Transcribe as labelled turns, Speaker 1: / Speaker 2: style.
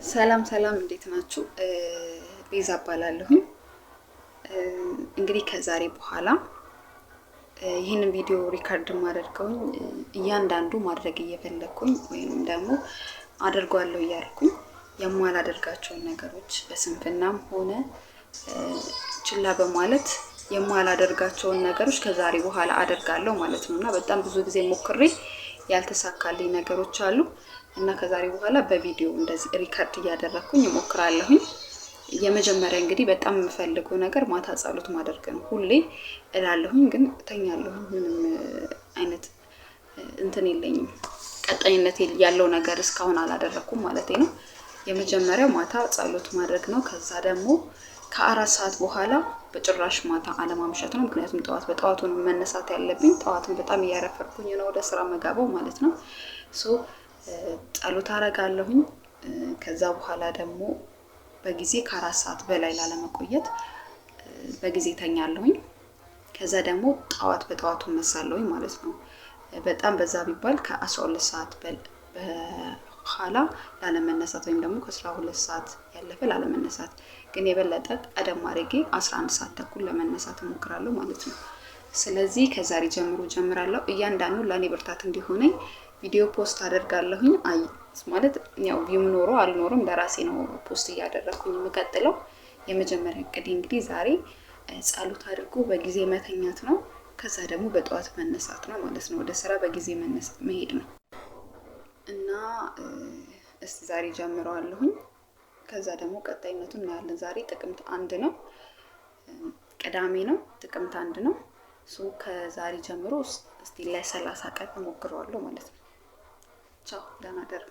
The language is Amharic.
Speaker 1: ሰላም ሰላም እንዴት ናችሁ? ቤዛ እባላለሁኝ። እንግዲህ ከዛሬ በኋላ ይህንን ቪዲዮ ሪካርድ ማድረግኩኝ እያንዳንዱ ማድረግ እየፈለኩኝ ወይም ደግሞ አደርጋለሁ እያልኩኝ የማላደርጋቸውን ነገሮች በስንፍናም ሆነ ችላ በማለት የማላደርጋቸውን ነገሮች ከዛሬ በኋላ አደርጋለሁ ማለት ነውና በጣም ብዙ ጊዜ ሞክሬ ያልተሳካልኝ ነገሮች አሉ እና ከዛሬ በኋላ በቪዲዮ እንደዚህ ሪካርድ እያደረኩኝ እሞክራለሁኝ። የመጀመሪያ እንግዲህ በጣም የምፈልገው ነገር ማታ ጸሎት ማድረግ ነው። ሁሌ እላለሁኝ ግን እተኛለሁ። ምንም አይነት እንትን የለኝም፣ ቀጣይነት ያለው ነገር እስካሁን አላደረኩም ማለት ነው። የመጀመሪያው ማታ ጸሎት ማድረግ ነው። ከዛ ደግሞ ከ4 ሰዓት በኋላ በጭራሽ ማታ አለማምሸት ነው። ምክንያቱም በጠዋቱ ነው መነሳት ያለብኝ። ጠዋቱን በጣም እያረፈርኩኝ ነው ወደ ስራ መጋባው ማለት ነው። ጸሎት አደርጋለሁኝ። ከዛ በኋላ ደግሞ በጊዜ ከ4 ሰዓት በላይ ላለመቆየት በጊዜ ተኛለሁኝ። ከዛ ደግሞ በጠዋቱ እነሳለሁኝ ማለት ነው። በጣም በዛ ቢባል ከ12 ሰዓት በኋላ ላለመነሳት ወይም ደግሞ ከ12 ሰዓት ያለፈ ላለመነሳት፣ ግን የበለጠ ቀደም አድርጌ 11 ሰዓት ተኩል ለመነሳት እሞክራለሁ ማለት ነው። ስለዚህ ከዛሬ ጀምራለሁ። እያንዳንዱ ለኔ ብርታት እንዲሆነኝ ቪዲዮ ፖስት አደርጋለሁኝ። ማለት ያው ቪው ኖሮ አልኖርም ለራሴ ነው ፖስት እያደረኩኝ የምቀጥለው። የመጀመሪያ እቅዴ እንግዲህ ዛሬ ጸሎት አድርጎ በጊዜ መተኛት ነው። ከዛ ደግሞ በጠዋት መነሳት ነው ማለት ነው። ወደ ስራ በጊዜ መሄድ ነው እና እስቲ ዛሬ ጀምረዋለሁኝ። ከዛ ደግሞ ቀጣይነቱን እናያለን። ዛሬ ጥቅምት 1 ነው፣ ቅዳሜ ነው፣ ጥቅምት 1 ነው። ከዛሬ ጀምሮ እስቲ ለ30 ቀን እሞክረዋለሁ ማለት ነው። ቻው፣ ደህና ደሩ።